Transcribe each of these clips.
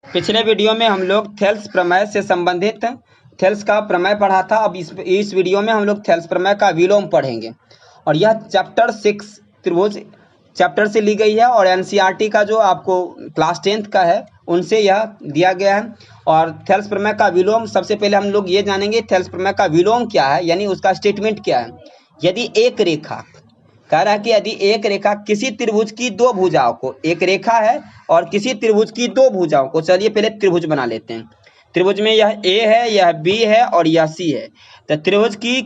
पिछले वीडियो में हम लोग थेल्स प्रमेय से संबंधित थेल्स का प्रमेय पढ़ा था। अब इस वीडियो में हम लोग थेल्स प्रमेय का विलोम पढ़ेंगे और यह चैप्टर 6 त्रिभुज चैप्टर से ली गई है और एनसीईआरटी का जो आपको क्लास 10th का है उनसे यह दिया गया है। और थेल्स प्रमेय का विलोम, सबसे पहले हम लोग ये जानेंगे थेल्स प्रमेय का विलोम क्या है, यानी उसका स्टेटमेंट क्या है। यदि एक रेखा कह रहा है कि यदि एक रेखा किसी त्रिभुज की दो भुजाओं को, एक रेखा है और किसी त्रिभुज की दो भुजाओं को, चलिए पहले त्रिभुज बना लेते हैं। त्रिभुज में यह ए है, यह बी है और यह सी है। तो त्रिभुज की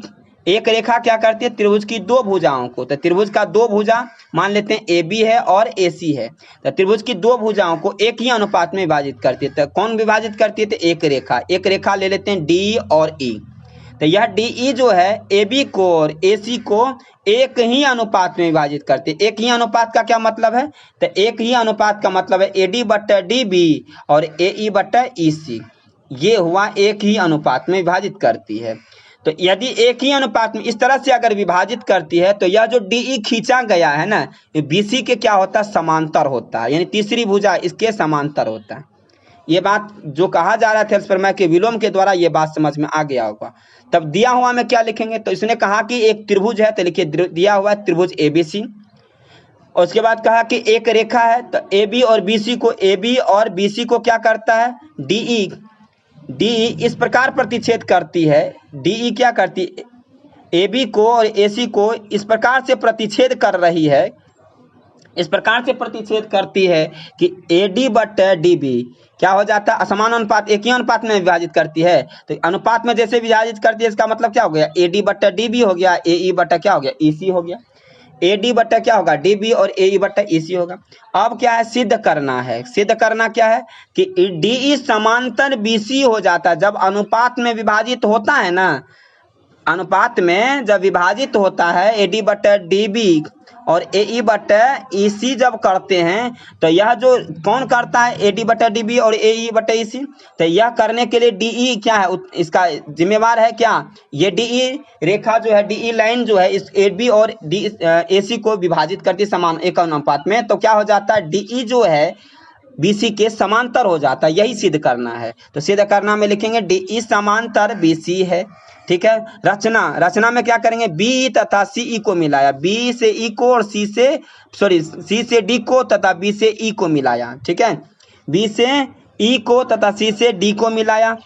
एक रेखा क्या करती है, त्रिभुज की दो भुजाओं को, तो त्रिभुज का दो भुजा मान लेते हैं ए बी है और ए सी है। तो त्रिभुज की दो भुजाओं को एक ही अनुपात में विभाजित करती है। तो कौन विभाजित करती है, तो एक रेखा ले लेते हैं डी और ई। तो यह डी जो है ए बी को और ए सी को एक ही अनुपात में विभाजित करते हैं। एक ही अनुपात का क्या मतलब है, तो एक ही अनुपात का मतलब है ए डी बट्टा डी बी और ए ई बट्टा ई सी। ये हुआ एक ही अनुपात में विभाजित करती है। तो यदि एक ही अनुपात में इस तरह से अगर विभाजित करती है तो यह जो डी खींचा गया है ना, बी सी के क्या होता है, समांतर होता है, यानी तीसरी भुजा इसके समांतर होता है। ये बात जो कहा जा रहा है थेल्स प्रमेय के विलोम के द्वारा, ये बात समझ में आ गया होगा। तब दिया हुआ में क्या लिखेंगे, तो इसने कहा कि एक त्रिभुज है, तो लिखिए दिया हुआ है त्रिभुज एबीसी। और उसके बाद कहा कि एक रेखा है, तो ए बी और बी सी को, ए बी और बी सी को क्या करता है, डी इस प्रकार प्रतिच्छेद करती है। डी क्या करती है, ए बी को और ए सी को इस प्रकार से प्रतिच्छेद कर रही है, इस प्रकार से प्रतिच्छेद करती है कि ए डी बट्टा डी बी क्या हो जाता है, असमान अनुपात, एक ही अनुपात में विभाजित करती है। तो अनुपात में जैसे विभाजित करती है इसका मतलब क्या हो गया, ए डी बट्टा डी बी हो गया, ए ई बट्टा क्या हो गया, ई सी हो गया। ए डी बट्टा क्या होगा, डी बी और ए ई बट्टा ई सी होगा। अब क्या है, सिद्ध करना है। सिद्ध करना क्या है कि डी ई समांतर बी सी हो जाता है जब अनुपात में विभाजित होता है ना। अनुपात में जब विभाजित होता है ए डी बट्टा डी बी और ए ई बट्टा ई सी जब करते हैं, तो यह जो कौन करता है, ए डी बट्टा डी बी और ए ई बट्टा ई सी। तो यह करने के लिए डी ई क्या है, इसका जिम्मेवार है क्या, ये डी ई रेखा जो है, डी ई लाइन जो है इस ए बी और डी ए सी को विभाजित करती है समान एक अनुपात में। तो क्या हो जाता है, डी ई जो है बीसी के समांतर हो जाता है। यही सिद्ध करना है। तो सिद्ध करना में लिखेंगे डी ई समांतर बीसी है। ठीक है। रचना में क्या करेंगे, बी तथा सी ई को मिलाया, बी से ई को और सी से डी को तथा बी से ई को मिलाया। ठीक है, बी से ई को तथा सी से डी को मिलाया,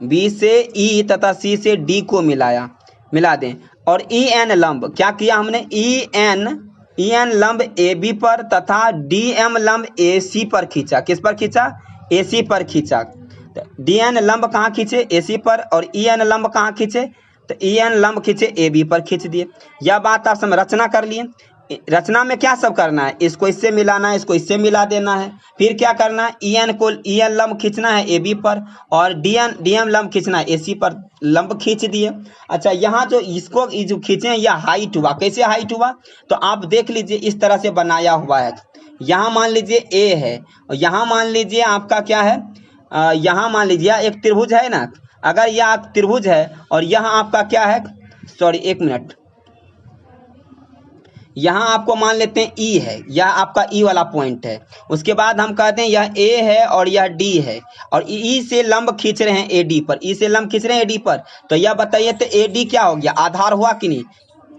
बी से ई तथा सी से डी को मिला दें। और ई एन लंब क्या किया हमने, ई एन लंब ए बी पर तथा डी एम लंब ए सी पर खींचा। किस पर खींचा, ए सी पर खींचा। डी एन लंब कहाँ खींचे, ए सी पर, और ई एन लंब कहाँ खींचे, तो ई एन लंब खींचे ए बी पर खींच दिए। यह बात आप सब रचना कर लिए। रचना में क्या सब करना है, इसको इससे मिलाना है, इसको इससे मिला देना है। फिर क्या करना है, ई एन लंब खींचना है ए बी पर और डी एम लंब खींचना है ए सी पर। लंब खींच दिए। अच्छा, यहाँ जो इसको जो खींचे यह हाइट हुआ। कैसे हाइट हुआ, तो आप देख लीजिए इस तरह से बनाया हुआ है। यहाँ मान लीजिए ए है और यहाँ मान लीजिए आपका क्या है, यहाँ मान लीजिए एक त्रिभुज है ना। अगर यह त्रिभुज है और यहाँ आपका क्या है, सॉरी एक मिनट, यहाँ आपको मान लेते हैं ई है, यह आपका ई वाला पॉइंट है। उसके बाद हम कहते हैं यह ए है और यह डी है और ई से लंब खींच रहे हैं ए डी पर, ई से लंब खींच रहे हैं ए डी पर। तो यह बताइए तो ए डी क्या हो गया, आधार हुआ कि नहीं,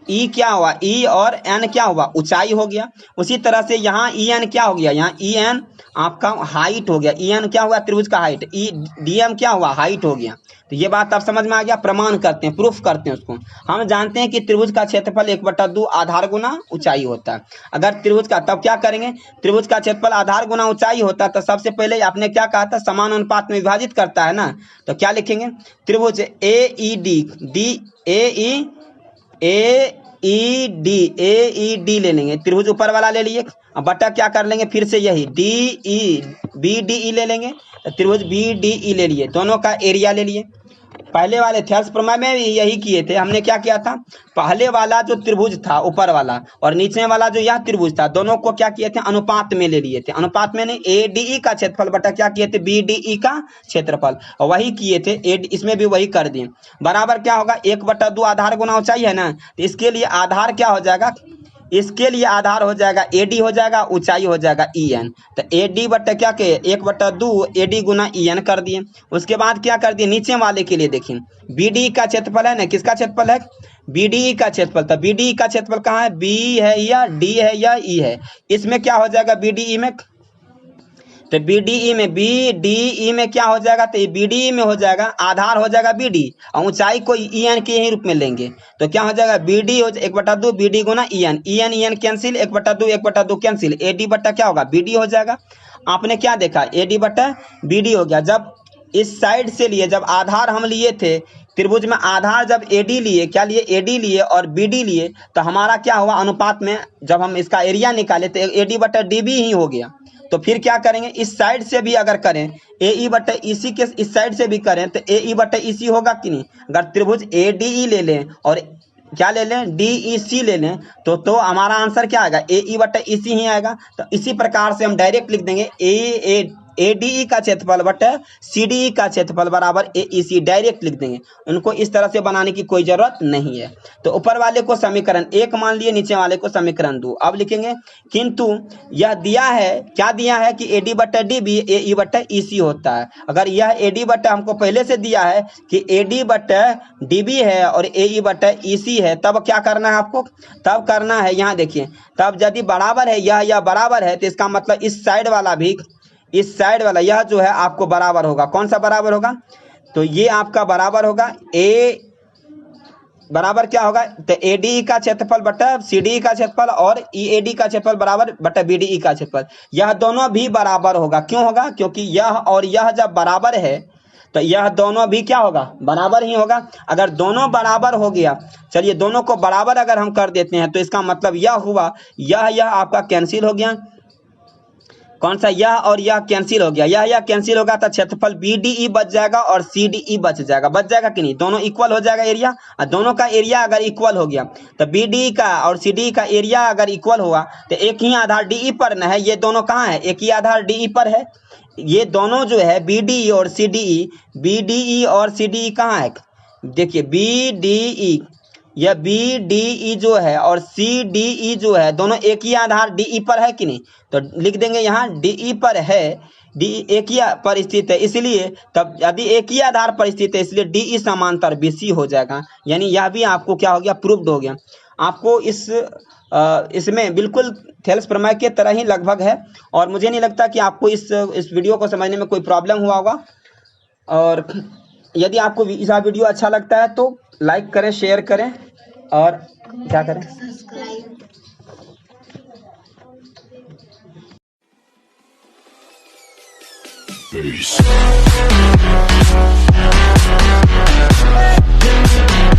ई क्या हुआ, ई और एन क्या हुआ, ऊंचाई हो गया। उसी तरह से यहाँ ई एन क्या हो गया, यहाँ ई एन आपका हाइट हो गया। ई एन क्या हुआ, त्रिभुज का हाइट। ई डी एम क्या हुआ, हाइट हो गया। तो ये बात आप समझ में आ गया। प्रमाण करते हैं, प्रूफ करते हैं उसको। हम जानते हैं कि त्रिभुज का क्षेत्रफल 1/2 आधार गुना ऊंचाई होता है। अगर त्रिभुज का, तब क्या करेंगे, त्रिभुज का क्षेत्रफल आधार गुना ऊंचाई होता है तो सबसे पहले आपने क्या कहा था, समान अनुपात में विभाजित करता है ना। तो क्या लिखेंगे, त्रिभुज ए ई डी ले लेंगे, त्रिभुज ऊपर वाला ले लिए। अब बटा क्या कर लेंगे, फिर से यही बी डी ई ले लेंगे। त्रिभुज बी डी ई ले लिए, दोनों का एरिया ले लिए। पहले वाले थेल्स प्रमेय में भी यही किए थे। हमने क्या किया था, पहले वाला जो त्रिभुज था ऊपर वाला और नीचे वाला जो यह त्रिभुज था, दोनों को क्या किए थे, अनुपात में ले लिए थे। अनुपात में नहीं, ए डी ई का क्षेत्रफल बटा क्या किए थे, बी डी ई का क्षेत्रफल, और वही किए थे। इसमें भी वही कर दिए। बराबर क्या होगा, 1/2 आधार गुना ऊंचाई है ना। तो इसके लिए आधार क्या हो जाएगा, इसके लिए आधार हो जाएगा AD हो जाएगा, ऊंचाई हो जाएगा EN। तो AD बटे क्या के 1/2 AD गुना EN कर दिए। उसके बाद क्या कर दिए, नीचे वाले के लिए देखिए BD का क्षेत्रफल है ना, किसका क्षेत्रफल है, BDE का क्षेत्रफल। तो BDE का क्षेत्रफल कहाँ है, B है या D है या E है, इसमें क्या हो जाएगा BDE में, तो BDE में BDE में क्या हो जाएगा, तो BDE में हो जाएगा आधार हो जाएगा BD और ऊंचाई को EN के ही रूप में लेंगे। तो क्या हो जाएगा BD हो 1/2 BD गुना EN कैंसिल, 1/2 कैंसिल, AD बट्टा क्या होगा BD हो जाएगा। आपने क्या देखा AD बट्टा BD हो गया। जब इस साइड से लिए, जब आधार हम लिए थे त्रिभुज में, आधार जब AD लिए, क्या लिए AD लिए और BD लिए, तो हमारा क्या हुआ अनुपात में, जब हम इसका एरिया निकाले तो AD बट्टा DB ही हो गया। तो फिर क्या करेंगे, इस साइड से भी अगर करें AE बटे EC के इस साइड से भी करें तो AE बटे EC होगा कि नहीं। अगर त्रिभुज ADE ले लें और क्या ले लें DEC ले लें तो हमारा आंसर क्या आएगा AE बटे EC ही आएगा। तो इसी प्रकार से हम डायरेक्ट लिख देंगे ADE का क्षेत्रफल बटे CDE का क्षेत्रफल बराबर AEC, डायरेक्ट लिख देंगे। उनको इस तरह से बनाने की कोई जरूरत नहीं है। तो ऊपर वाले को समीकरण 1 मान लिए, नीचे वाले को समीकरण 2। अब लिखेंगे किंतु यह दिया है, क्या दिया है कि AD बटे DB AE बटे EC होता है। अगर यह AD बटे हमको पहले से दिया है कि AD बटे DB है और AE बटे EC है, तब क्या करना है आपको, तब करना है यहाँ देखिए, तब यदि बराबर है यह बराबर है तो इसका मतलब इस साइड वाला भी, इस साइड वाला यह जो है आपको बराबर होगा। कौन सा बराबर होगा, तो ये आपका बराबर होगा A बराबर क्या होगा, तो ADE का क्षेत्रफल बटा CDE का क्षेत्रफल और EAD का क्षेत्रफल बराबर बटा BDE का क्षेत्रफल, यह दोनों भी बराबर होगा। क्यों होगा, क्योंकि यह और यह जब बराबर है तो यह दोनों भी क्या होगा, बराबर ही होगा। अगर दोनों बराबर हो गया, चलिए दोनों को बराबर अगर हम कर देते हैं तो इसका मतलब यह हुआ, यह आपका कैंसिल हो गया। कौन सा, यह और यह कैंसिल हो गया, यह कैंसिल होगा तो क्षेत्रफल BDE बच जाएगा और CDE बच जाएगा। बच जाएगा कि नहीं, दोनों इक्वल हो जाएगा एरिया। और दोनों का एरिया अगर इक्वल हो गया तो BDE का और CDE का एरिया अगर इक्वल हुआ तो एक ही आधार DE पर न है, ये दोनों कहाँ है, एक ही आधार DE पर है। ये दोनों जो है BDE और CDE, BDE और CDE कहाँ है, देखिए BDE, यह BDE जो है और CDE जो है दोनों एक ही आधार DE पर है कि नहीं, तो लिख देंगे यहाँ DE पर है, DE एक ही पर स्थित है, इसलिए तब यदि एक ही आधार पर स्थित है इसलिए DE समांतर BC हो जाएगा। यानी यह भी आपको क्या हो गया, प्रूव्ड हो गया। आपको इसमें बिल्कुल थेल्स प्रमेय के तरह ही लगभग है और मुझे नहीं लगता कि आपको इस वीडियो को समझने में कोई प्रॉब्लम हुआ होगा। और यदि आपको यह वीडियो अच्छा लगता है तो लाइक करें, शेयर करें और क्या करें, Peace.